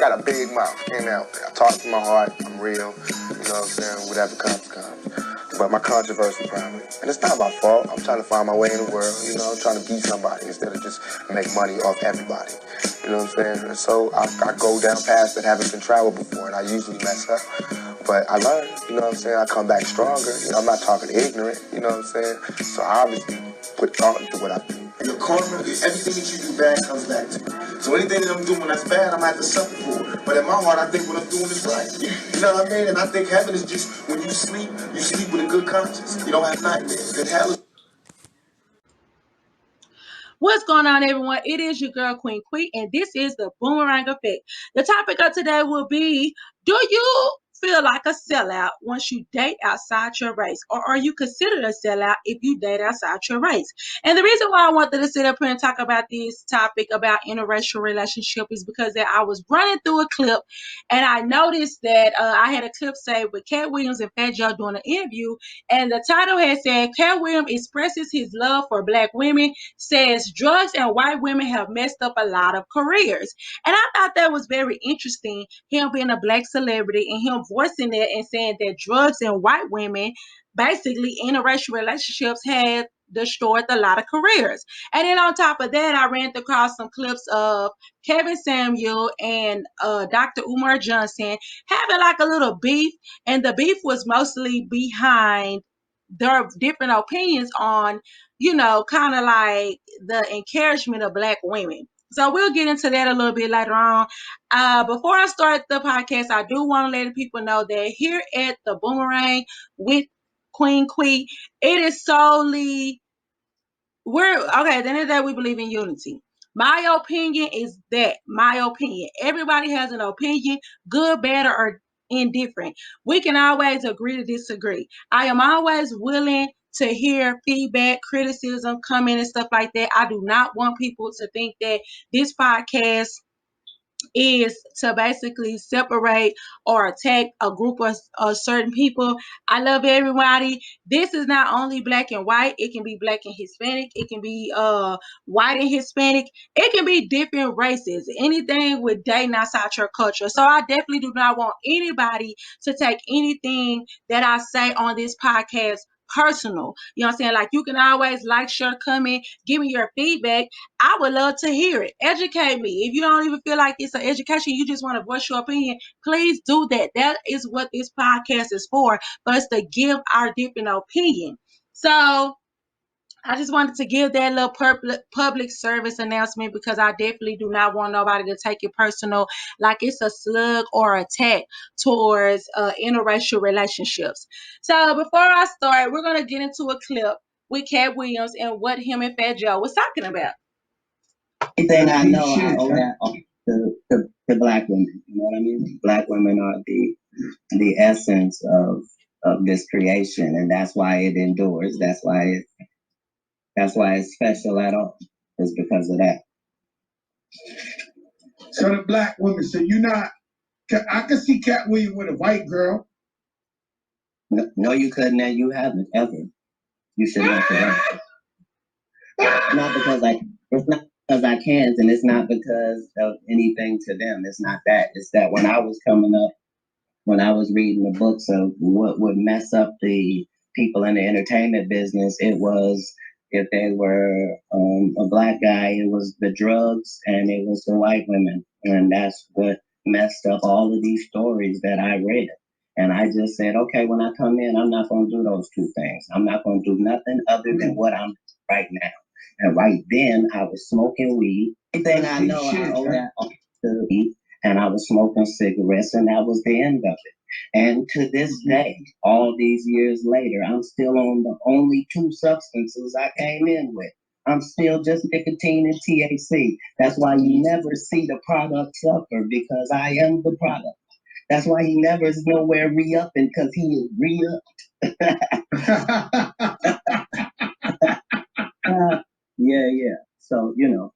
got a big mouth. Ain't out there. I talk from my heart. I'm real. You know what I'm saying? Whatever comes. But my controversy probably. And it's not my fault. I'm trying to find my way in the world. You know, I'm trying to be somebody instead of just make money off everybody. You know what I'm saying? And so I go down paths that haven't been traveled before, and I usually mess up. But I learn, you know what I'm saying? I come back stronger. You know, I'm not talking ignorant, you know what I'm saying? So I obviously put thought into what I do. Your karma, everything that you do bad comes back to you. So anything that I'm doing that's bad, I'm going to have to suffer for it. But in my heart, I think what I'm doing is right. You know what I mean? And I think heaven is just, when you sleep with a good conscience. You don't have nightmares. And hell is... What's going on, everyone? It is your girl, Queen Quee, and this is the Boomerang Effect. The topic of today will be, do you feel like a sellout once you date outside your race? Or are you considered a sellout if you date outside your race? And the reason why I wanted to sit up here and talk about this topic about interracial relationship is because that I was running through a clip and I noticed that I had a clip saved with Katt Williams and Fat Joe doing an interview, and the title had said, Katt Williams expresses his love for Black women, says drugs and white women have messed up a lot of careers. And I thought that was very interesting, him being a Black celebrity and him voicing that and saying that drugs and white women, basically interracial relationships, had destroyed a lot of careers. And then on top of that, I ran across some clips of Kevin Samuel and Dr. Umar Johnson having like a little beef, and the beef was mostly behind their different opinions on, you know, kind of like the encouragement of Black women. So we'll get into that a little bit later on. Before I start the podcast, I do want to let people know that here at the Boomerang with Queen Quee, it is solely, at the end of the day, we believe in unity. My opinion is that my opinion. Everybody has an opinion, good, bad, or indifferent. We can always agree to disagree. I am always willing to hear feedback, criticism, comment, and stuff like that. I do not want people to think that this podcast is to basically separate or attack a group of certain people. I love everybody. This is not only Black and white. It can be Black and Hispanic. It can be white and Hispanic. It can be different races. Anything with dating outside your culture. So I definitely do not want anybody to take anything that I say on this podcast personal. You know what I'm saying? Like, you can always like, share, comment, give me your feedback. I would love to hear it. Educate me. If you don't even feel like it's an education, you just want to voice your opinion, please do that. That is what this podcast is for us to give our different opinion. So I just wanted to give that little public service announcement because I definitely do not want nobody to take it personal, like it's a slug or attack towards interracial relationships. So before I start, we're going to get into a clip with Katt Williams and what him and Fat Joe was talking about. Everything I know, I owe that to Black women. You know what I mean? Black women are the essence of this creation, and that's why it endures. That's why it's special at all. It's because of that. So the Black women. So you're not. I can see Katt Williams with a white girl. No, you couldn't, and you haven't ever. You should not forget. Not because it's not because I can't, and it's not because of anything to them. It's not that. It's that when I was coming up, when I was reading the books of what would mess up the people in the entertainment business, it was if they were a Black guy, it was the drugs and it was the white women. And that's what messed up all of these stories that I read. And I just said, okay, when I come in, I'm not going to do those two things. I'm not going to do nothing other than what I'm doing right now. And right then, I was smoking weed. Everything I know, I owe that to weed. And I was smoking cigarettes, and that was the end of it. And to this day, all these years later, I'm still on the only two substances I came in with. I'm still just nicotine and THC. That's why you never see the product suffer, because I am the product. That's why he never is nowhere re-upping, because he is re-upped. Yeah. So, you know,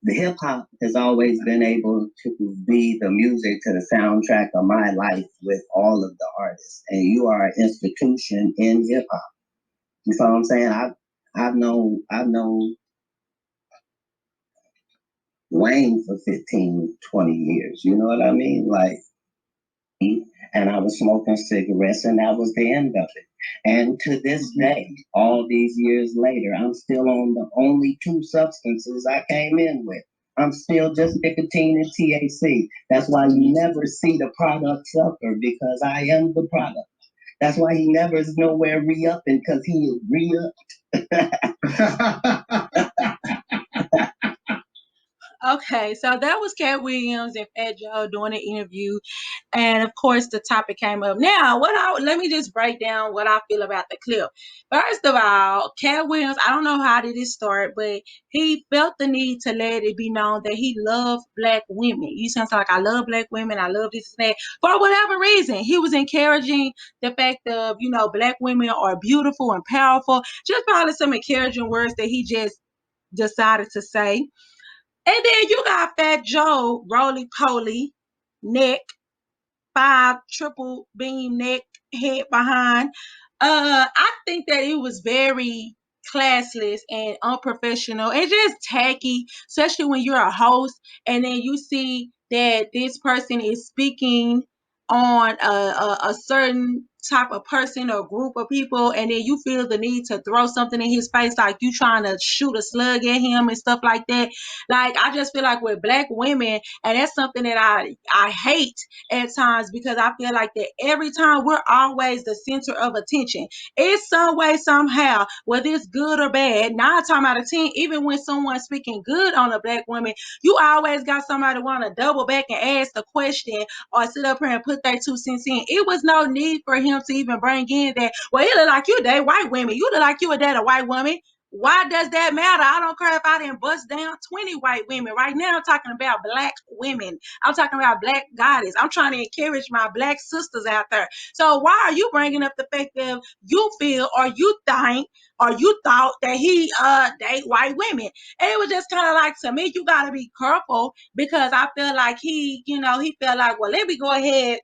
the hip hop has always been able to be the music to the soundtrack of my life with all of the artists. And you are an institution in hip hop. You know what I'm saying? I've known Wayne for 15, 20 years. You know what I mean? Like, and I was smoking cigarettes, and that was the end of it. And to this day, all these years later, I'm still on the only two substances I came in with. I'm still just nicotine and THC. That's why you never see the product suffer, because I am the product. That's why he never is nowhere re-upping, because he is re-upped. Okay, so that was Cat Williams and Fat Joe doing an interview, and of course the topic came up. Now, let me just break down what I feel about the clip. First of all, Cat Williams, I don't know how did it start, but he felt the need to let it be known that he loved black women. You sound like, I love black women, I love this and that. For whatever reason, he was encouraging the fact of, black women are beautiful and powerful. Just probably some encouraging words that he just decided to say. And then you got Fat Joe, roly poly, neck, 5 triple beam neck, head behind. I think that it was very classless and unprofessional and just tacky, especially when you're a host and then you see that this person is speaking on a certain type of person or group of people, and then you feel the need to throw something in his face, like you trying to shoot a slug at him and stuff like that. Like, I just feel like with black women, and that's something that I hate at times, because I feel like that every time we're always the center of attention. It's some way, somehow, whether it's good or bad, 9 times out of 10, even when someone's speaking good on a black woman, you always got somebody want to double back and ask the question or sit up here and put their 2 cents in. It was no need for him to even bring in that, well, you look like you date white women. You look like you would date a white woman. Why does that matter? I don't care if I didn't bust down 20 white women. Right now, I'm talking about black women. I'm talking about black goddess. I'm trying to encourage my black sisters out there. So why are you bringing up the fact that you feel or you think or you thought that he date white women? And it was just kind of like, to me, you got to be careful, because I feel like he felt like, well, let me go ahead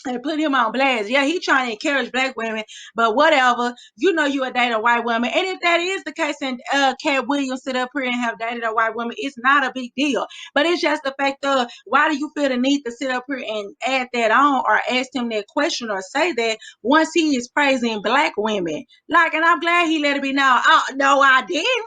and put him on blast. Yeah, he trying to encourage black women, but whatever. You a date a white woman. And if that is the case, and Cat Williams sit up here and have dated a white woman, it's not a big deal. But it's just the fact of, why do you feel the need to sit up here and add that on or ask him that question or say that once he is praising black women? Like, and I'm glad he let it be known. Oh, no, I didn't.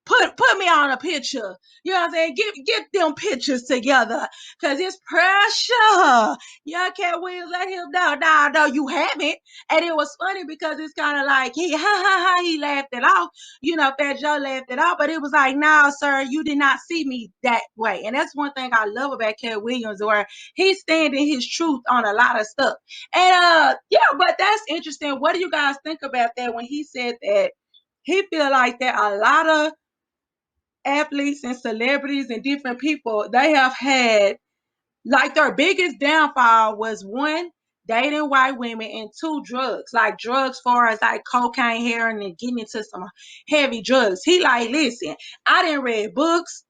Put me on a picture. You know what I'm saying? Get them pictures together, because it's pressure. Yeah, Cat Williams, let him know. No, you haven't. And it was funny because it's kind of like he he laughed it off. Fat Joe laughed it off, but it was like, no, sir, you did not see me that way. And that's one thing I love about Cat Williams, where he's standing his truth on a lot of stuff. And yeah, but that's interesting. What do you guys think about that when he said that he feel like that a lot of athletes and celebrities and different people, they have had, like, their biggest downfall was, 1, dating white women, and 2, drugs. Like, drugs far as like cocaine, heroin, and getting into some heavy drugs. He like, listen, I didn't read books.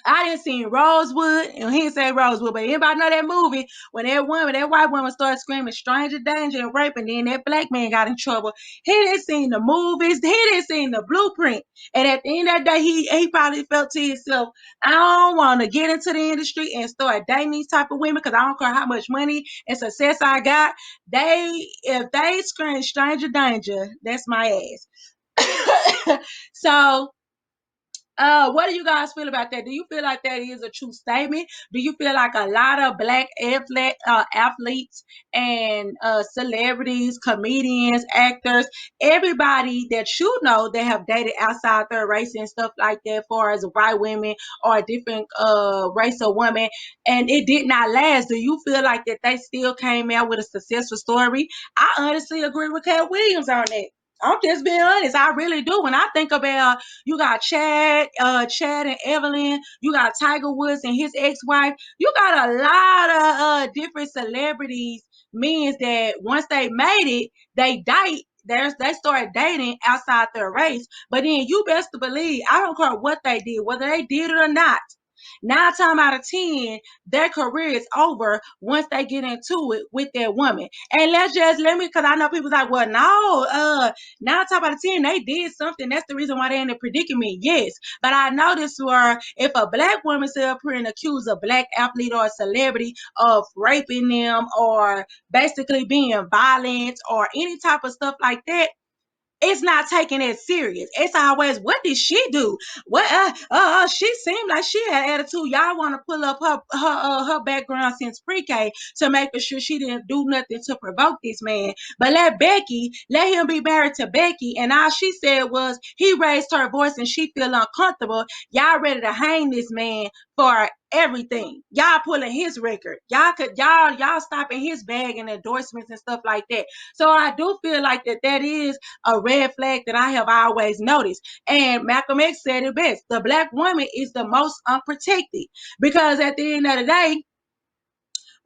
I didn't see Rosewood, and he didn't say Rosewood, but anybody know that movie when that white woman started screaming stranger danger and rape, and then that black man got in trouble. He didn't see the movies, he didn't see the blueprint. And at the end of the day, he probably felt to himself, I don't want to get into the industry and start dating these type of women, because I don't care how much money and success I got. If they scream stranger danger, that's my ass. So what do you guys feel about that? Do you feel like that is a true statement? Do you feel like a lot of black athletes and celebrities, comedians, actors, everybody that that have dated outside their race and stuff like that, far as white women or a different race of women, and it did not last? Do you feel like that they still came out with a successful story? I honestly agree with Cat Williams on that. I'm just being honest. I really do. When I think about, you got Chad and Evelyn, you got Tiger Woods and his ex-wife, you got a lot of different celebrities, means that once they made it, they start dating outside their race. But then you best to believe, I don't care what they did, whether they did it or not, 9 times out of 10, their career is over once they get into it with their woman. And because I know people like, well, no, 9 times out of 10, they did something. That's the reason why they're in a predicament. Yes. But I noticed where if a black woman sit up here and accuse a black athlete or a celebrity of raping them or basically being violent or any type of stuff like that, it's not taking it serious. It's always, what did she do? What she seemed like she had attitude. Y'all want to pull up her background since pre-K to make sure she didn't do nothing to provoke this man. But let him be married to Becky, and all she said was he raised her voice and she feel uncomfortable. Y'all ready to hang this man for everything. Y'all pulling his record. Y'all stopping his bag and endorsements and stuff like that. So I do feel like that is a red flag that I have always noticed. And Malcolm X said it best. The black woman is the most unprotected because at the end of the day,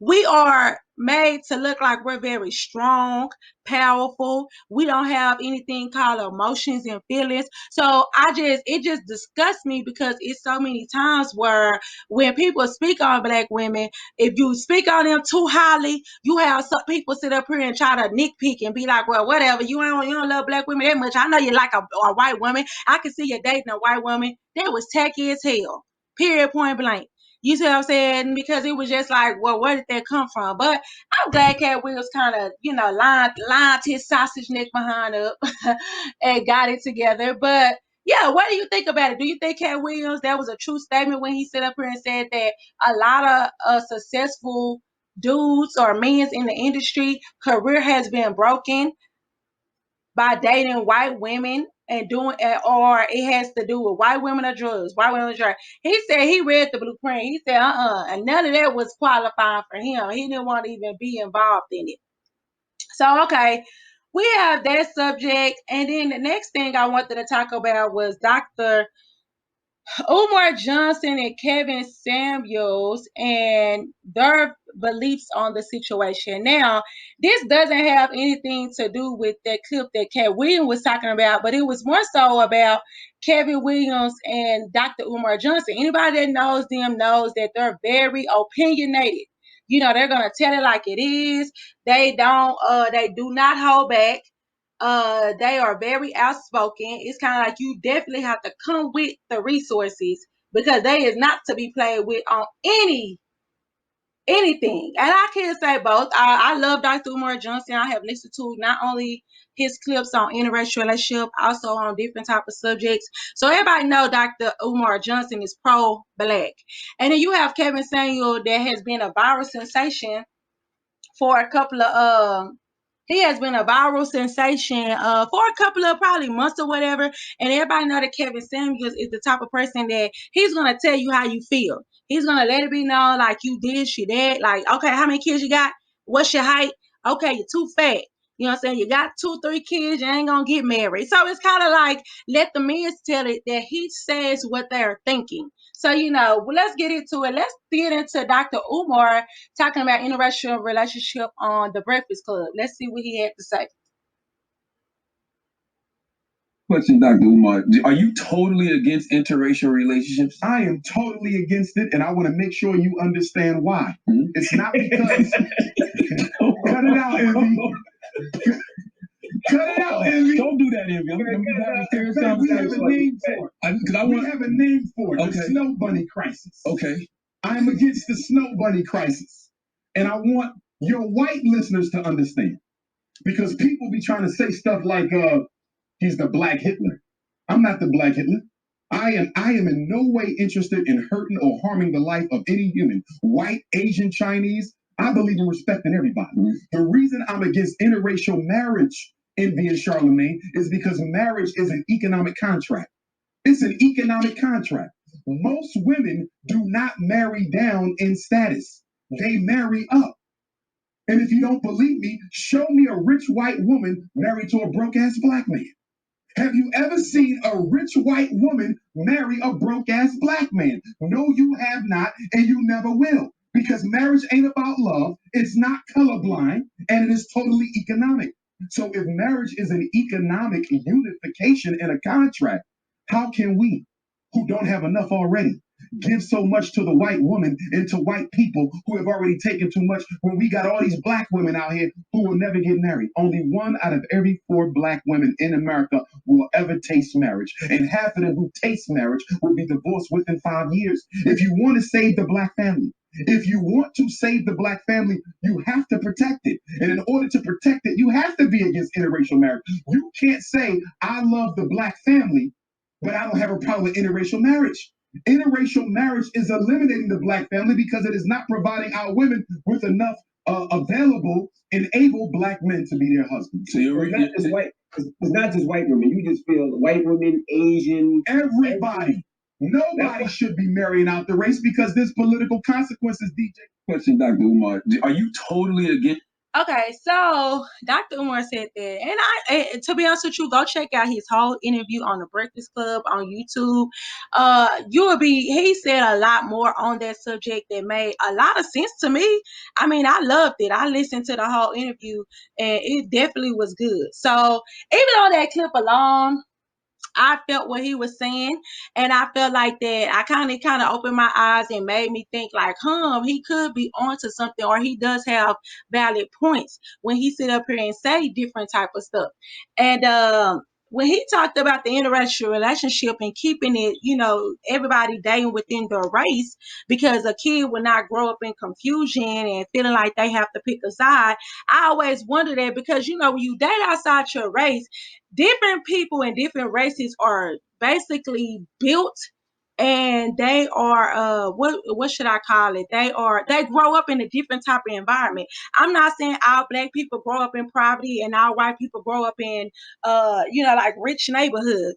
we are made to look like we're very strong, powerful. We don't have anything called emotions and feelings. So it just disgusts me because it's so many times where when people speak on black women, if you speak on them too highly, you have some people sit up here and try to nitpick and be like, well, whatever, you don't love black women that much. I know you like a white woman. I can see you dating a white woman. That was tacky as hell. Period, point blank. You see what I'm saying? Because it was just like, well, where did that come from? But I'm glad Cat Williams kind of, lined his sausage neck behind up and got it together. But yeah, what do you think about it? Do you think Cat Williams, that was a true statement when he stood up here and said that a lot of successful dudes or men in the industry career has been broken by dating white women and doing, or it has to do with white women or drugs, He said he read the blueprint. He said, and none of that was qualifying for him. He didn't want to even be involved in it. So, okay, we have that subject. And then the next thing I wanted to talk about was Dr. Umar Johnson and Kevin Samuels and their beliefs on the situation. Now, this doesn't have anything to do with that clip that Cat Williams was talking about, but it was more so about Kevin Williams and Dr. Umar Johnson. Anybody that knows them knows that they're very opinionated. They're gonna tell it like it is. They do not hold back. They are very outspoken. It's kind of like you definitely have to come with the resources because they is not to be played with on anything. And I can say both. I love Dr. Umar Johnson. I have listened to not only his clips on interracial relationship, also on different type of subjects. So everybody know Dr. Umar Johnson is pro-black. And then you have Kevin Samuel that has been a viral sensation for a couple of he has been a viral sensation for a couple of probably months or whatever. And everybody know that Kevin Samuels is the type of person that he's going to tell you how you feel. He's going to let it be known like you this, you that. Like, okay, how many kids you got? What's your height? Okay, you're too fat. You know what I'm saying? You got 2-3 kids, you ain't going to get married. So it's kind of like let the men tell it that he says what they're thinking. So, let's get into it. Let's get into Dr. Umar talking about interracial relationship on The Breakfast Club. Let's see what he had to say. Question, Dr. Umar. Are you totally against interracial relationships? I am totally against it, and I want to make sure you understand why. It's not because... Cut it out, Envy. Cut it out, Envy. Don't do that, Envy. We have a name for it. We have a name for it. Okay. The Snow Bunny Crisis. Okay. I'm against the Snow Bunny Crisis. And I want your white listeners to understand. Because people be trying to say stuff like, he's the Black Hitler. I'm not the Black Hitler. I am in no way interested in hurting or harming the life of any human. White, Asian, Chinese. I believe in respecting everybody. The reason I'm against interracial marriage, Envy and Charlemagne, is because marriage is an economic contract. It's an economic contract. Most women do not marry down in status. They marry up. And if you don't believe me, show me a rich white woman married to a broke-ass black man. Have you ever seen a rich white woman marry a broke-ass black man? No, you have not, and you never will. Because marriage ain't about love, it's not colorblind, and it is totally economic. So if marriage is an economic unification in a contract, how can we, who don't have enough already, give so much to the white woman and to white people who have already taken too much when we got all these black women out here who will never get married? Only 1 out of every 4 black women in America will ever taste marriage. And half of them who taste marriage will be divorced within 5 years. If you want to save the black family, if you want to save the black family, you have to protect it. And in order to protect it, you have to be against interracial marriage. You can't say, I love the black family, but I don't have a problem with interracial marriage. Interracial marriage is eliminating the black family because it is not providing our women with enough available and able black men to be their husbands. So you're It's not just white. It's not just white women. You just feel white women, Asian, Everybody. Nobody should be marrying out the race because there's political consequences, DJ. question, Dr. Umar. Are you totally against? Okay, so Dr. Umar said that, and to be honest with you, go check out his whole interview on the Breakfast Club on YouTube. He said a lot more on that subject that made a lot of sense to me. I mean, I loved it. I listened to the whole interview, and it definitely was good. So even on that clip alone, I felt what he was saying, and I felt like that I kind of opened my eyes and made me think like, he could be onto something, or he does have valid points when he sit up here and say different type of stuff. And when he talked about the interracial relationship and keeping it, everybody dating within their race, because a kid will not grow up in confusion and feeling like they have to pick a side. I always wonder that, because when you date outside your race, different people in different races are basically built, and they are what should I call it? They grow up in a different type of environment. I'm not saying all black people grow up in poverty and all white people grow up in like rich neighborhoods,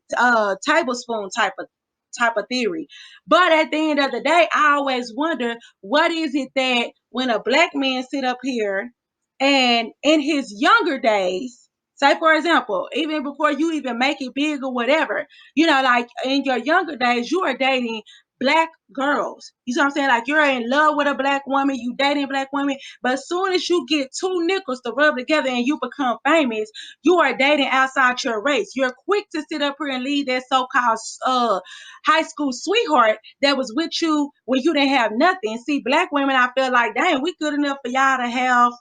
tablespoon type of theory. But at the end of the day, I always wonder, what is it that when a black man sit up here and in his younger days, say for example, even before you even make it big or whatever, like in your younger days, you are dating black girls. You see what I'm saying? Like, you're in love with a black woman, you dating black women, but as soon as you get 2 nickels to rub together and you become famous, you are dating outside your race. You're quick to sit up here and leave that so-called high school sweetheart that was with you when you didn't have nothing. See, black women, I feel like, dang, we good enough for y'all to have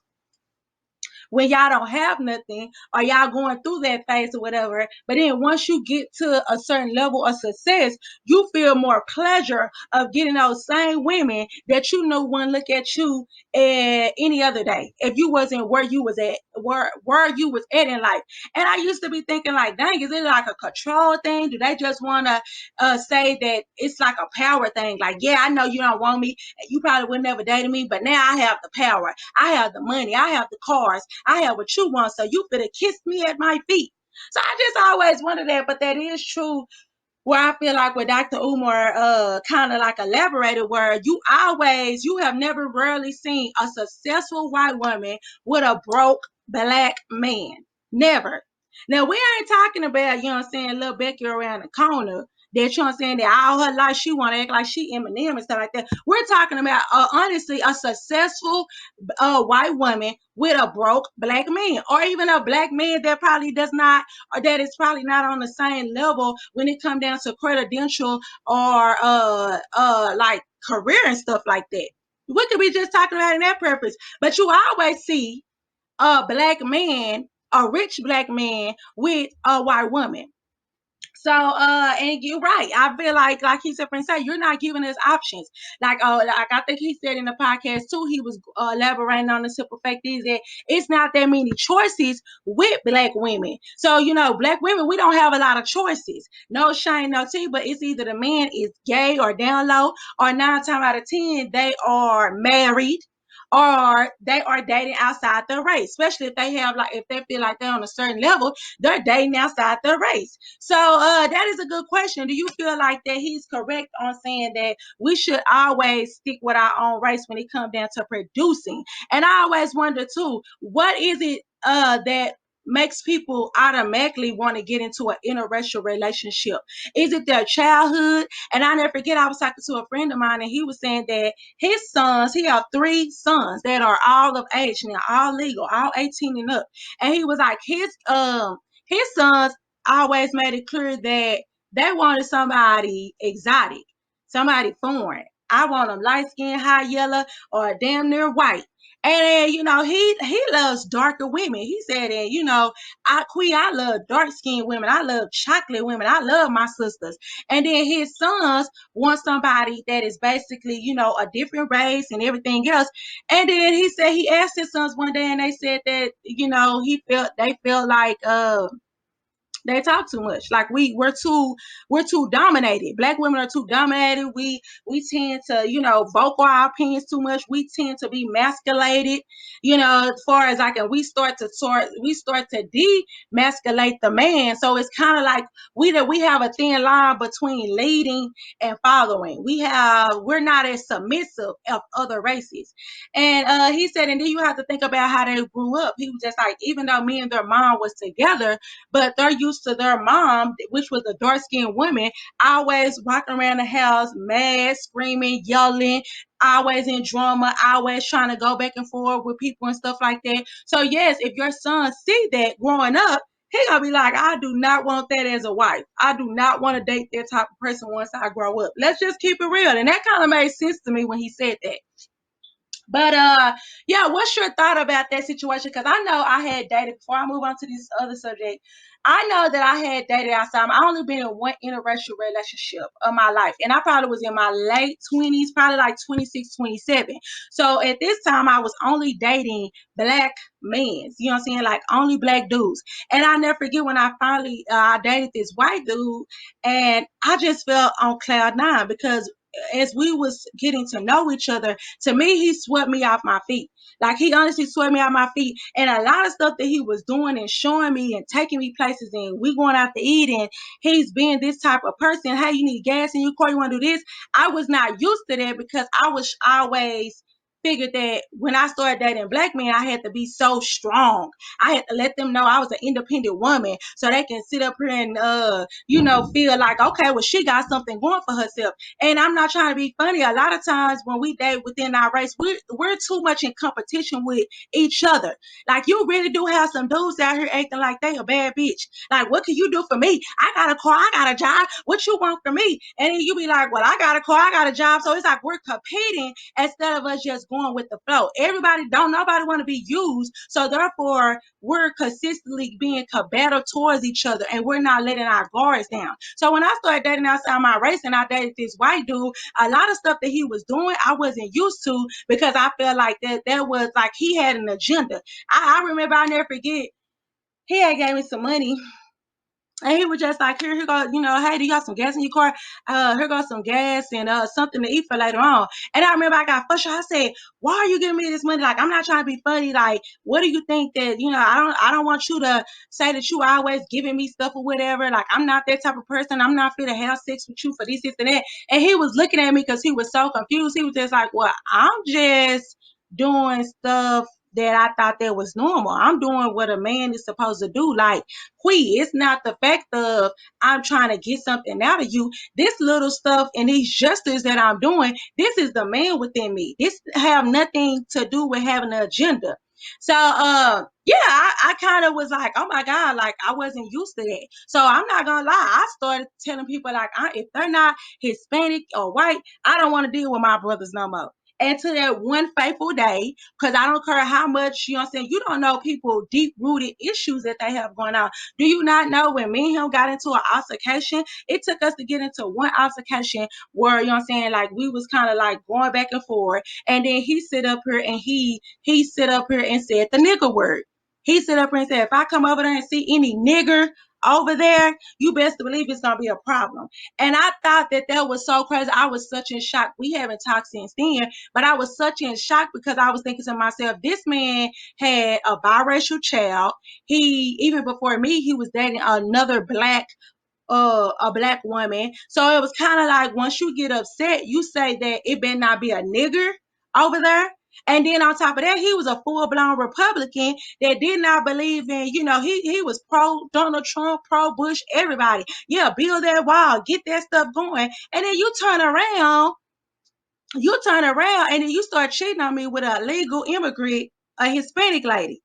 when y'all don't have nothing, or y'all going through that phase or whatever. But then once you get to a certain level of success, you feel more pleasure of getting those same women that wouldn't look at you any other day if you wasn't where you was at, where you was at in life. And I used to be thinking like, dang, is it like a control thing? Do they just want to say that it's like a power thing? Like, yeah, I know you don't want me, you probably would never date me, but now I have the power, I have the money, I have the cars, I have what you want, so you finna kiss me at my feet. So I just always wondered that, but that is true. Where I feel like what Dr. Umar kind of like elaborated, where you have never rarely seen a successful white woman with a broke black man. Never. Now, we ain't talking about, little Becky around the corner that, that all her life she want to act like she Eminem and stuff like that. We're talking about, honestly, a successful white woman with a broke black man, or even a black man that probably does not, or that is probably not on the same level when it comes down to credential or like career and stuff like that. We could be just talking about in that purpose, but you always see a black man, a rich black man with a white woman. So, and you're right. I feel like he said, Prince, you're not giving us options. Like I think he said in the podcast too, he was elaborating on the simple fact is that it's not that many choices with black women. So, black women, we don't have a lot of choices. No shame, no tea, but it's either the man is gay or down low, or 9 times out of 10, they are married, or they are dating outside their race, especially if they feel like they're on a certain level, they're dating outside their race. So that is a good question. Do you feel like that he's correct on saying that we should always stick with our own race when it comes down to producing? And I always wonder too, what is it that makes people automatically want to get into an interracial relationship? Is it their childhood? And I never forget, I was talking to a friend of mine, and he was saying that his sons, he have 3 sons that are all of age now, all legal, all 18 and up. And he was like, his sons always made it clear that they wanted somebody exotic, somebody foreign. I want them light skin, high yellow, or damn near white. And then, he loves darker women. He said that, I love dark skinned women. I love chocolate women. I love my sisters. And then his sons want somebody that is basically, a different race and everything else. And then he said he asked his sons one day and they said that, they felt like they talk too much. Like we're too dominated. Black women are too dominated. We tend to, vocal our opinions too much. We tend to be masculated, as far as we start to demasculate the man. So it's kind of like we have a thin line between leading and following. We're not as submissive of other races. And he said, and then you have to think about how they grew up. He was just like, even though me and their mom was together, but they're used to their mom, which was a dark-skinned woman, always walking around the house, mad, screaming, yelling, always in drama, always trying to go back and forth with people and stuff like that. So yes, if your son see that growing up, he gonna be like, I do not want that as a wife. I do not want to date that type of person once I grow up. Let's just keep it real. And that kind of made sense to me when he said that. But yeah, what's your thought about that situation? Because I know I had dated, before I move on to this other subject, I know that I had dated outside. I only been in one interracial relationship of my life. And I probably was in my late 20s, probably like 26, 27. So at this time, I was only dating black men. You know what I'm saying? Like only black dudes. And I never forget when I finally I dated this white dude, and I just felt on cloud nine because as we was getting to know each other, to me, he swept me off my feet. Like he honestly swept me off my feet. And a lot of stuff that he was doing and showing me and taking me places and we going out to eat and he's being this type of person. Hey, you need gas in your car, you want to do this? I was not used to that because I was always figured that when I started dating black men, I had to be so strong. I had to let them know I was an independent woman so they can sit up here and, feel like, okay, well, she got something going for herself. And I'm not trying to be funny. A lot of times when we date within our race, we're too much in competition with each other. Like you really do have some dudes out here acting like they a bad bitch. Like, what can you do for me? I got a car, I got a job. What you want from me? And then you be like, well, I got a car, I got a job. So it's like we're competing instead of us just going with the flow. Nobody want to be used. So therefore, we're consistently being combative towards each other and we're not letting our guards down. So when I started dating outside my race and I dated this white dude, a lot of stuff that he was doing, I wasn't used to because I felt like that was like he had an agenda. I remember, I'll never forget, he had gave me some money. And he was just like, here you go, hey, do you got some gas in your car? Here goes some gas and something to eat for later on. And I remember I got frustrated. I said, why are you giving me this money? Like, I'm not trying to be funny. Like, what do you think that, I don't want you to say that you always giving me stuff or whatever. Like, I'm not that type of person. I'm not fit to have sex with you for this, and that. And he was looking at me because he was so confused. He was just like, well, I'm just doing stuff that I thought that was normal. I'm doing what a man is supposed to do. Like, it's not the fact of I'm trying to get something out of you. This little stuff and these gestures that I'm doing, this is the man within me. This have nothing to do with having an agenda. So yeah, I kind of was like, oh my God, like I wasn't used to that. So I'm not gonna lie, I started telling people like, if they're not Hispanic or white, I don't want to deal with my brothers no more. And to that one fateful day, because I don't care how much, you know what I'm saying, you don't know people deep-rooted issues that they have going on. Do you not know when me and him got into an altercation, it took us to get into one altercation where, you know what I'm saying, like we was kind of like going back and forth. And then he sit up here and he sit up here and said the nigger word. He sit up here and said, if I come over there and see any nigger over there, you best believe it's going to be a problem. And I thought that was so crazy. I was such in shock. We haven't talked since then, but I was such in shock because I was thinking to myself, this man had a biracial child. Even before me, he was dating another a black woman. So it was kind of like once you get upset, you say that it better not be a nigger over there. And then on top of that, he was a full-blown Republican that did not believe in, he was pro Donald Trump, pro Bush, everybody. Yeah, build that wall, get that stuff going. And then you turn around and then you start cheating on me with a legal immigrant, a Hispanic lady.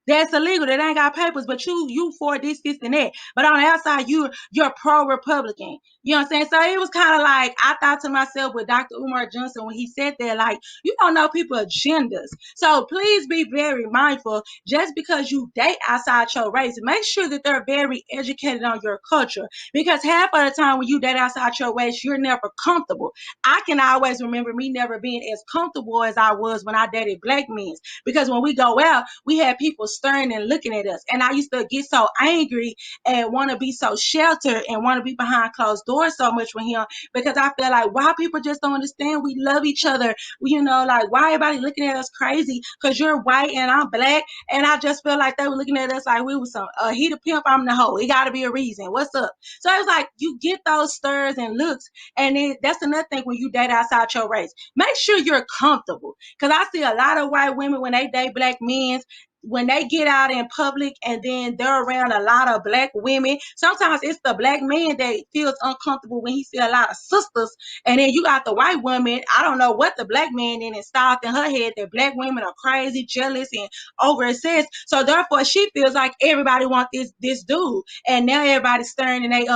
that's illegal. That ain't got papers, but you for this, and that. But on the outside, you're pro-Republican. You know what I'm saying? So it was kind of like, I thought to myself with Dr. Umar Johnson when he said that, like, you don't know people's agendas. So please be very mindful. Just because you date outside your race, make sure that they're very educated on your culture. Because half of the time when you date outside your race, you're never comfortable. I can always remember me never being as comfortable as I was when I dated black men. Because when we go out, we had people staring and looking at us. And I used to get so angry and want to be so sheltered and want to be behind closed doors so much with him, because I feel like, why people just don't understand we love each other. You know, like, why everybody looking at us crazy because you're white and I'm black. And I just feel like they were looking at us like we was some he the pimp, I'm the hoe. It got to be a reason. What's up? So it was like, you get those stirs and looks. And then that's another thing when you date outside your race. Make sure you're comfortable. Because I see a lot of white women when they date black men, when they get out in public and then they're around a lot of black women, sometimes it's the black man that feels uncomfortable when he see a lot of sisters. And then you got the white woman, I don't know what the black man then installed in her head that black women are crazy, jealous, and over-obsessed. So therefore she feels like everybody wants this dude. And now everybody's staring and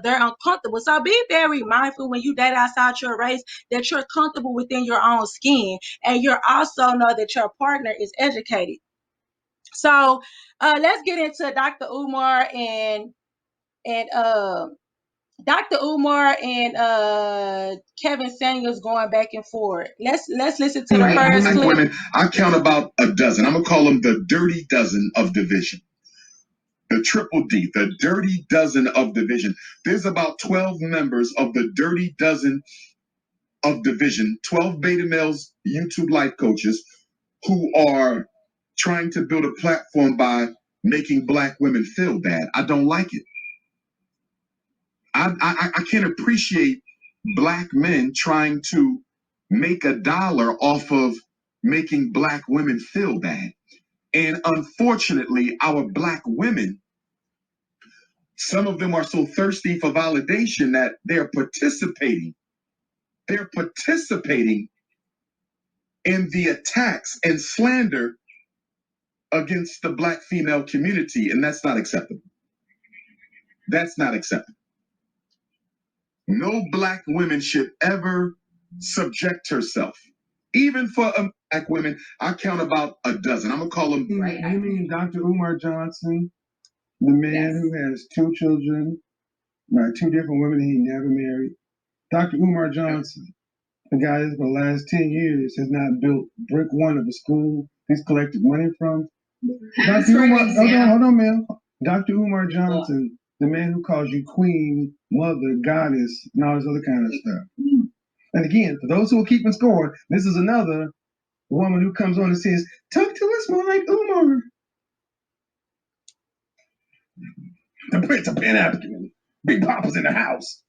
they're uncomfortable. So be very mindful when you date outside your race that you're comfortable within your own skin. And you also know that your partner is educated. So let's get into Dr. Umar and Dr. Umar and Kevin Samuels going back and forth. Let's listen to the first clip. Women, I count about a dozen. I'm gonna call them the dirty dozen of division. The triple D, the dirty dozen of division. There's about 12 members of the dirty dozen of division, 12 beta males, YouTube life coaches, who are trying to build a platform by making black women feel bad. I don't like it. I can't appreciate black men trying to make a dollar off of making black women feel bad. And unfortunately, our black women, some of them are so thirsty for validation that they're participating in the attacks and slander against the black female community, and that's not acceptable. That's not acceptable. No black woman should ever subject herself. Even for black women, I count about a dozen. I'm gonna call them. Right. You mean Dr. Umar Johnson, the man who has 2 children, by 2 different women he never married? Dr. Umar Johnson, the guy that for the last 10 years has not built brick one of a school he's collected money from. Dr. Umar, hold on, man. Dr. Umar Johnson, the man who calls you queen, mother, goddess, and all this other kind of stuff. And again, for those who are keeping score, this is another woman who comes on and says, talk to us more like Umar. The Prince of Pan-African, Big Papa's in the house.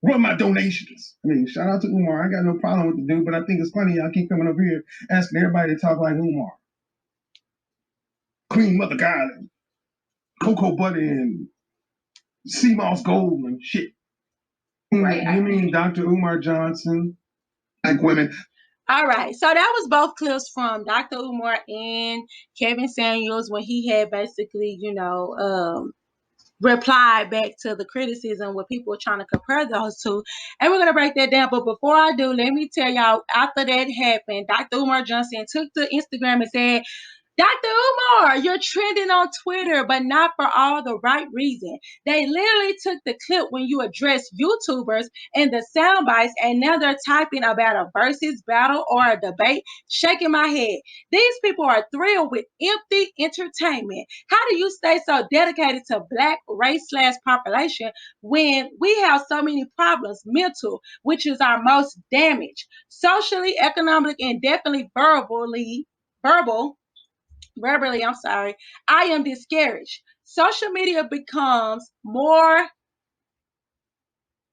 Run my donations. I mean, shout out to Umar. I got no problem with the dude, but I think it's funny y'all keep coming over here asking everybody to talk like Umar. Queen Mother God, and Cocoa Butter, and Sea Moss Gold, and shit. Right. You mean Dr. Umar Johnson? Black women. All right, so that was both clips from Dr. Umar and Kevin Samuels when he had basically, replied back to the criticism where people were trying to compare those two. And we're going to break that down. But before I do, let me tell y'all, after that happened, Dr. Umar Johnson took to Instagram and said, Dr. Umar, you're trending on Twitter, but not for all the right reason. They literally took the clip when you addressed YouTubers and the sound bites, and now they're typing about a versus battle or a debate, shaking my head. These people are thrilled with empty entertainment. How do you stay so dedicated to black race/population when we have so many problems, mental, which is our most damaged, socially, economic, and definitely verbally, I am discouraged. Social media becomes more.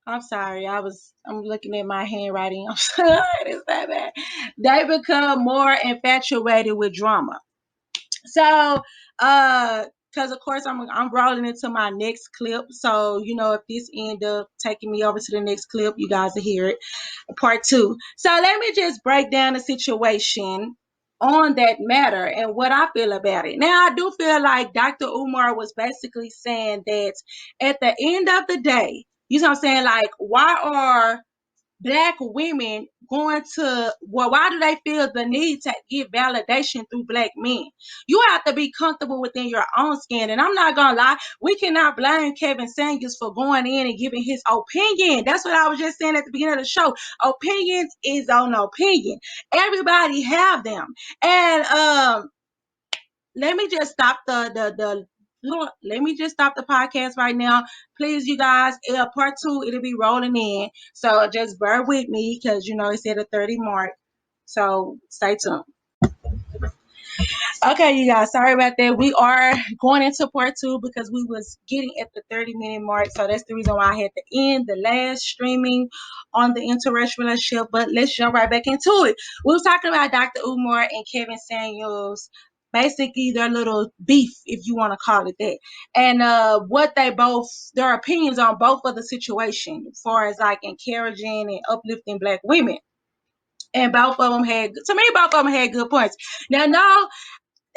I'm sorry, I'm looking at my handwriting. I'm sorry, it's that bad. They become more infatuated with drama. So, because of course I'm rolling into my next clip. So, if this end up taking me over to the next clip, you guys will hear it, part 2. So let me just break down the situation on that matter and what I feel about it. Now, I do feel like Dr. Umar was basically saying that at the end of the day, you know what I'm saying? Like, why are Black women going to, well, why do they feel the need to give validation through Black men? You have to be comfortable within your own skin. And I'm not gonna lie, we cannot blame Kevin Samuels for going in and giving his opinion. That's what I was just saying at the beginning of the show. Opinions is on opinion. Everybody have them. And let me just stop let me just stop the podcast right now. Please, you guys, part 2, it'll be rolling in. So just bear with me because, it's at a 30 mark. So stay tuned. Okay, you guys, sorry about that. We are going into part 2 because we was getting at the 30-minute mark. So that's the reason why I had to end the last streaming on the interracial relationship. But let's jump right back into it. We was talking about Dr. Umar and Kevin Samuels, basically their little beef, if you want to call it that. And what their opinions on both of the situation, as far as like encouraging and uplifting Black women. And both of them had good points. Now, no,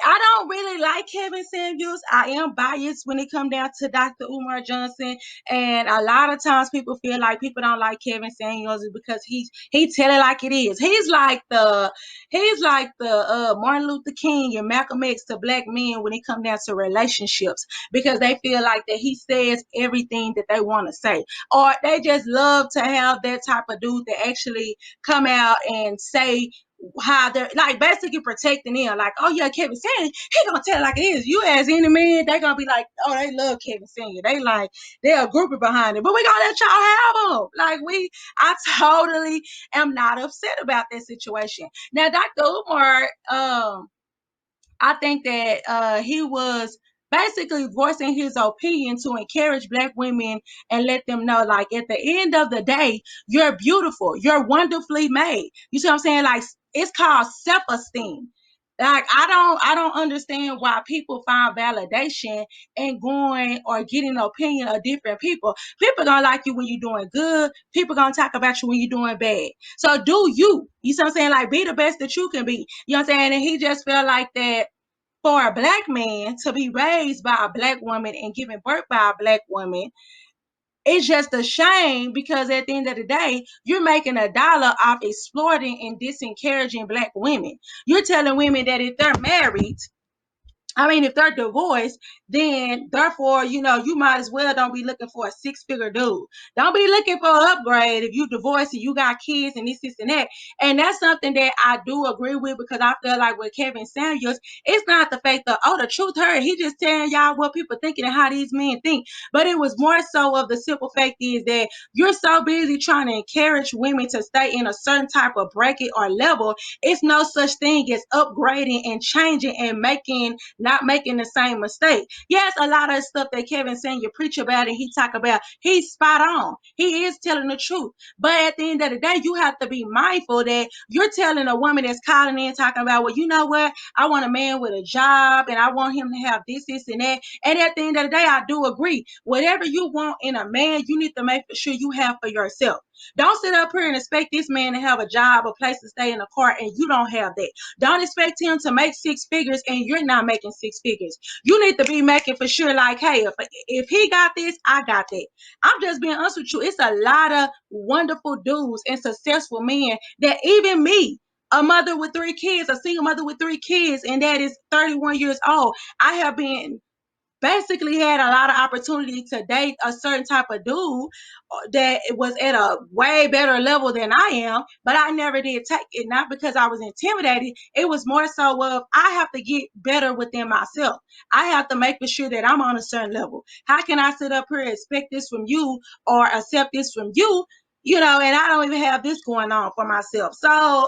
I don't really like Kevin Samuels. I am biased when it comes down to Dr. Umar Johnson. And a lot of times people feel like people don't like Kevin Samuels because he tell it like it is. He's like the Martin Luther King and Malcolm X to Black men when it comes down to relationships, because they feel like that he says everything that they want to say. Or they just love to have that type of dude that actually come out and say how they're like basically protecting him, like, oh yeah, Kevin Samuels, he gonna tell it like it is. You as any man, they gonna be like, oh, they love Kevin Samuels. They're a groupie behind it, but we gonna let y'all have him. I totally am not upset about that situation. Now, Dr. Umar, I think that he was basically voicing his opinion to encourage Black women and let them know, like, at the end of the day, you're beautiful. You're wonderfully made. You see what I'm saying? Like, it's called self-esteem. Like, I don't understand why people find validation in going or getting an opinion of different people. People gonna like you when you're doing good. People gonna talk about you when you're doing bad. So do you. You see what I'm saying? Like, be the best that you can be. You know what I'm saying? And he just felt like that for a Black man to be raised by a Black woman and given birth by a Black woman, it's just a shame, because at the end of the day, you're making $1 off exploiting and disencouraging Black women. You're telling women that if they're married, if they're divorced, then therefore, you might as well don't be looking for a 6-figure dude. Don't be looking for an upgrade if you divorced and you got kids and this and that. And that's something that I do agree with, because I feel like with Kevin Samuels, it's not the fact that, the truth hurt. He just telling y'all what people thinking and how these men think. But it was more so of the simple fact is that you're so busy trying to encourage women to stay in a certain type of bracket or level. It's no such thing as upgrading and changing and not making the same mistake. Yes, a lot of stuff that Kevin Samuels preach about and he talk about, he's spot on. He is telling the truth. But at the end of the day, you have to be mindful that you're telling a woman that's calling in talking about, well, you know what? I want a man with a job and I want him to have this, and that. And at the end of the day, I do agree. Whatever you want in a man, you need to make sure you have for yourself. Don't sit up here and expect this man to have a job, a place to stay in a car, and you don't have that. Don't expect him to make 6 figures and you're not making 6 figures. You need to be making for sure, like, hey, if he got this, I got that. I'm just being honest with you. It's a lot of wonderful dudes and successful men that even me, a mother with 3 kids, a single mother with 3 kids, and that is 31 years old, I have been basically had a lot of opportunity to date a certain type of dude that was at a way better level than I am, but I never did take it, not because I was intimidated. It was more so of, I have to get better within myself. I have to make sure that I'm on a certain level. How can I sit up here and expect this from you or accept this from you, and I don't even have this going on for myself. So,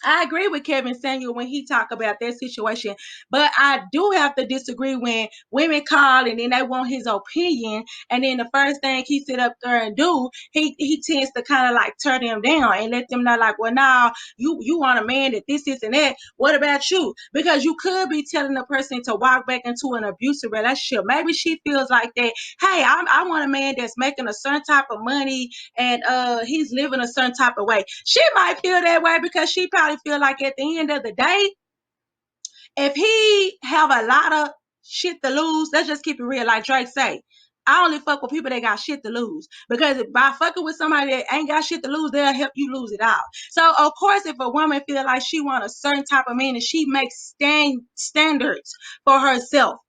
I agree with Kevin Samuels when he talk about that situation, but I do have to disagree when women call and then they want his opinion, and then the first thing he sit up there and do, he tends to kind of like turn them down and let them know, like, well, now you want a man that this and that. What about you? Because you could be telling the person to walk back into an abusive relationship. Maybe she feels like that. Hey, I want a man that's making a certain type of money and he's living a certain type of way. She might feel that way because she probably I feel like at the end of the day, if he have a lot of shit to lose, let's just keep it real. Like Drake say, I only fuck with people that got shit to lose. Because by fucking with somebody that ain't got shit to lose, they'll help you lose it all. So of course, if a woman feel like she want a certain type of man and she makes standards for herself,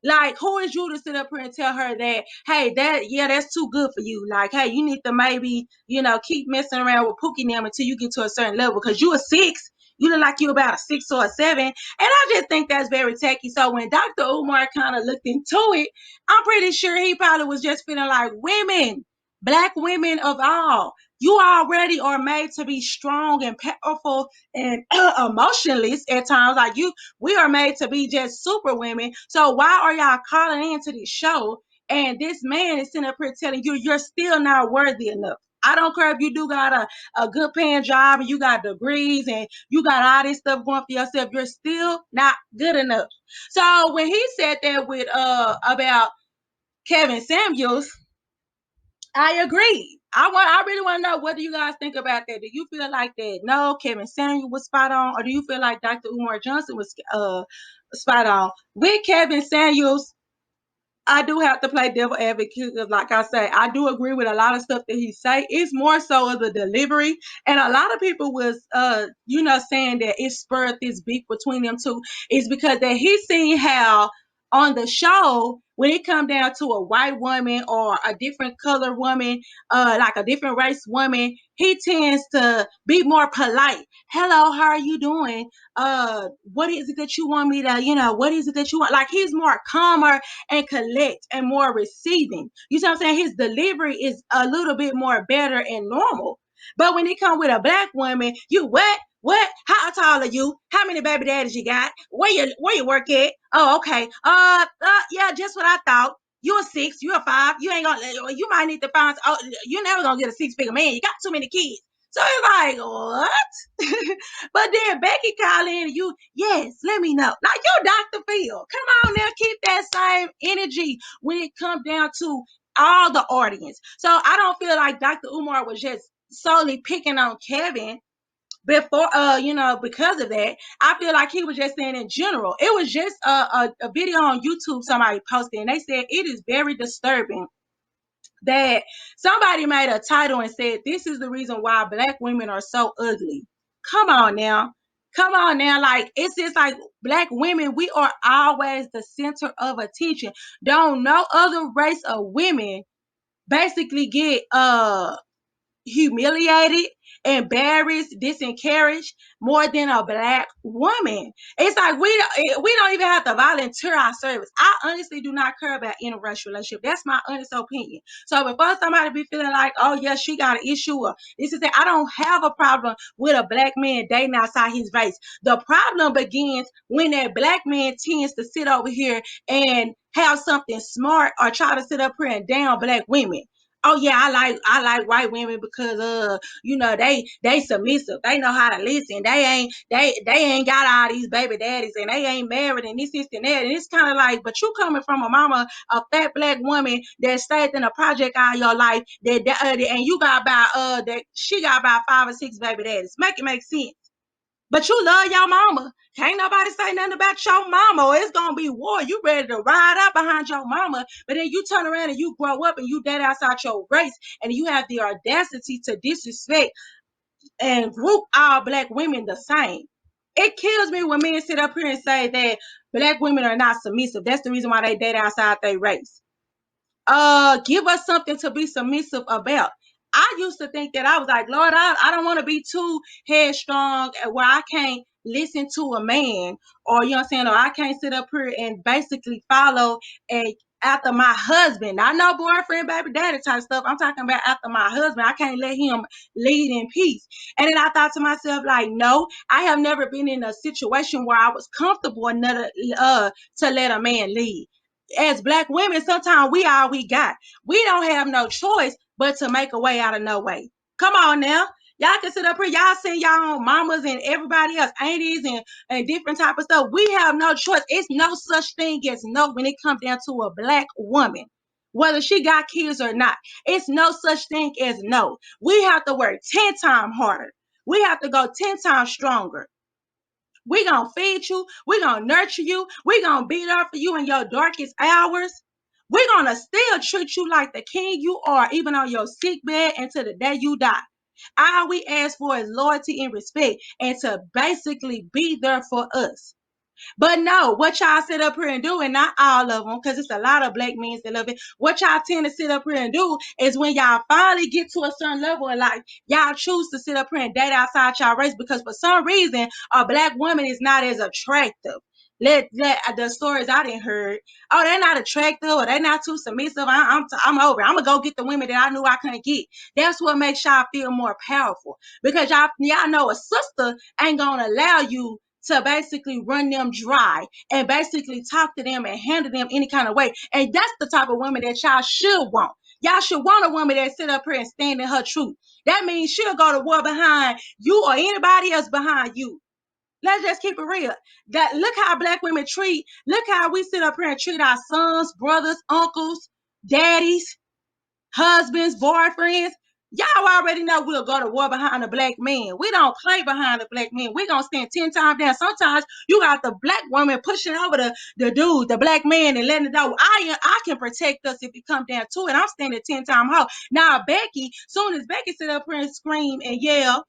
like, who is you to sit up here and tell her that, hey, that's too good for you. Like, hey, you need to maybe, keep messing around with Pookie Nam until you get to a certain level. Because you a 6, you look like you about a 6 or a 7. And I just think that's very tacky. So when Dr. Umar kind of looked into it, I'm pretty sure he probably was just feeling like, women, Black women of all, you already are made to be strong and powerful and emotionless at times. Like we are made to be just super women. So why are y'all calling into this show and this man is sitting up here telling you you're still not worthy enough? I don't care if you do got a good paying job and you got degrees and you got all this stuff going for yourself. You're still not good enough. So when he said that with about Kevin Samuels, I agree. I really want to know, what do you guys think about that? Do you feel like that? No, Kevin Samuel was spot on, or do you feel like Dr. Umar Johnson was spot on? With Kevin Samuels, I do have to play devil advocate because, like I say, I do agree with a lot of stuff that he say. It's more so of the delivery, and a lot of people was, saying that it spurred this beef between them two. Is because that he seen how on the show when it come down to a white woman or a different color woman, like a different race woman, he tends to be more polite. Hello, how are you doing? What is it that you want me to, what is it that you want? Like, he's more calmer and collect and more receiving. You see what I'm saying? His delivery is a little bit more better and normal. But when it come with a Black woman, you what? What? How tall are you? How many baby daddies you got? Where you work at? Oh, okay. Yeah, just what I thought. You're a 6, you're a 5. You ain't gonna. You might need to find. Oh, you're never gonna get a 6-figure man. You got too many kids. So it's like, what? But then Becky call in, yes, let me know. Now you Dr. Phil. Come on now, keep that same energy when it comes down to all the audience. So I don't feel like Dr. Umar was just solely picking on Kevin before, because of that. I feel like he was just saying in general. It was just a video on YouTube somebody posted, and they said it is very disturbing that somebody made a title and said, this is the reason why Black women are so ugly. Come on now. Like, it's just like Black women, we are always the center of attention. Don't no other race of women basically get humiliated, embarrassed, disencouraged more than a Black woman. It's like we don't even have to volunteer our service. I honestly do not care about interracial relationship. That's my honest opinion. So before somebody be feeling like, oh yeah, she got an issue, or this is that, I don't have a problem with a Black man dating outside his race. The problem begins when that Black man tends to sit over here and have something smart or try to sit up here and down Black women. Oh yeah, I like white women because they submissive. They know how to listen. They ain't got all these baby daddies and they ain't married and this and that. And it's kind of like, but you coming from a mama, a fat Black woman that stayed in a project all your life, and you got about that she got about 5 or 6 baby daddies. Make it make sense. But you love your mama. Can't nobody say nothing about your mama, or it's gonna be war. You ready to ride up behind your mama, but then you turn around and you grow up and you date outside your race, and you have the audacity to disrespect and group all Black women the same. It kills me when men sit up here and say that Black women are not submissive. That's the reason why they date outside their race. Give us something to be submissive about. I used to think that I was like, Lord, I don't want to be too headstrong where I can't listen to a man, or or I can't sit up here and basically follow after my husband. I know boyfriend, baby daddy type stuff. I'm talking about after my husband. I can't let him lead in peace. And then I thought to myself, like, no, I have never been in a situation where I was comfortable enough to let a man lead. As Black women, sometimes we all we got. We don't have no choice but to make a way out of no way. Come on now. Y'all can sit up here. Y'all send y'all own mamas and everybody else, aunties and different type of stuff. We have no choice. It's no such thing as no when it comes down to a Black woman. Whether she got kids or not. It's no such thing as no. We have to work 10 times harder. We have to go 10 times stronger. We gonna feed you. We gonna nurture you. We gonna be there for you in your darkest hours. We gonna still treat you like the king you are, even on your sick bed until the day you die. All we ask for is loyalty and respect, and to basically be there for us. But no, what y'all sit up here and do, and not all of them, because it's a lot of black men that love it. What y'all tend to sit up here and do is when y'all finally get to a certain level in life, y'all choose to sit up here and date outside y'all race because for some reason a black woman is not as attractive. Let the stories I didn't heard. Oh, they're not attractive or they're not too submissive. I'm over. I'm gonna go get the women that I knew I couldn't get. That's what makes y'all feel more powerful because y'all know a sister ain't gonna allow you to basically run them dry and basically talk to them and handle them any kind of way. And that's the type of woman that y'all should want. Y'all should want a woman that sit up here and stand in her truth. That means she'll go to war behind you or anybody else behind you. Let's just keep it real. That look how black women treat, look how we sit up here and treat our sons, brothers, uncles, daddies, husbands, boyfriends. Y'all already know we'll go to war behind a black man. We don't play behind a black man. We're going to stand 10 times down. Sometimes you got the black woman pushing over the dude, the black man, and letting it know, I can protect us if it come down to it. I'm standing 10 times hard. Now, Becky, soon as Becky sit up here and scream and yell,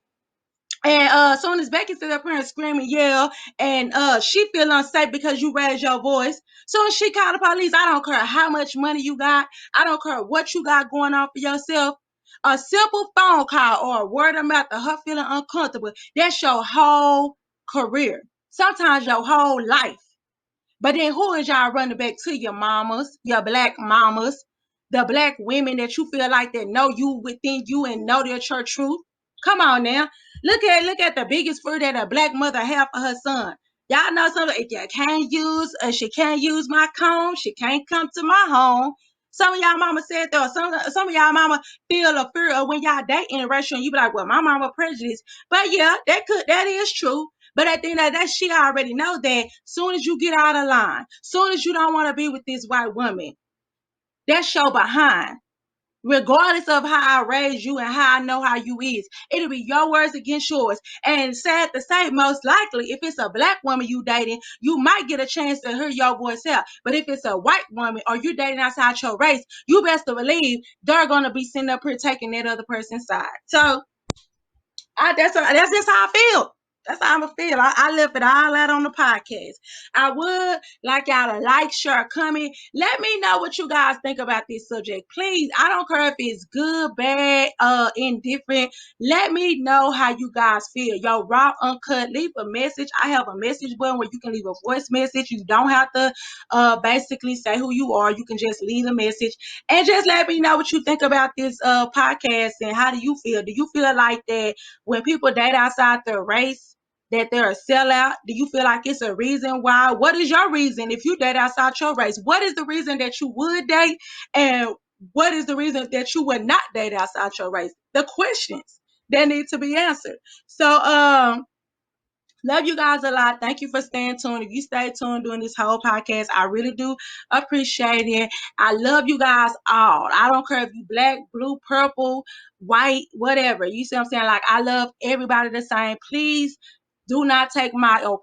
and soon as Becky sit up here and scream and yell, and she feel unsafe because you raised your voice. Soon as she call the police, I don't care how much money you got. I don't care what you got going on for yourself. A simple phone call or a word of mouth of her feeling uncomfortable, that's your whole career. Sometimes your whole life. But then who is y'all running back to? Your mamas, your black mamas, the black women that you feel like that know you within you and know their church truth. Come on now. Look at the biggest fruit that a black mother have for her son. Y'all know something. If you can't use, she can't use my comb, she can't come to my home. Some of y'all mama said that, some of y'all mama feel a fear of when y'all date interracial, and you be like, well, my mama prejudiced. But yeah, that is true. But at the end of that, she already know that soon as you get out of line, soon as you don't want to be with this white woman, that's your behind. Regardless of how I raised you and how I know how you is, it'll be your words against yours. And sad to say, most likely, if it's a black woman you dating, you might get a chance to hear your voice out. But if it's a white woman or you dating outside your race, you best to believe they're gonna be sitting up here taking that other person's side. So that's just how I feel. That's how I'm gonna feel. I left it all out on the podcast. I would like y'all to like, share, comment. Let me know what you guys think about this subject. Please, I don't care if it's good, bad, indifferent. Let me know how you guys feel. Yo, raw, uncut, leave a message. I have a message button where you can leave a voice message. You don't have to basically say who you are. You can just leave a message and just let me know what you think about this podcast and how do you feel? Do you feel like that when people date outside their race, that they're a sellout? Do you feel like it's a reason why? What is your reason if you date outside your race? What is the reason that you would date? And what is the reason that you would not date outside your race? The questions that need to be answered. So, love you guys a lot. Thank you for staying tuned. If you stay tuned during this whole podcast, I really do appreciate it. I love you guys all. I don't care if you black, blue, purple, white, whatever. You see what I'm saying? Like, I love everybody the same. Please do not take my opinion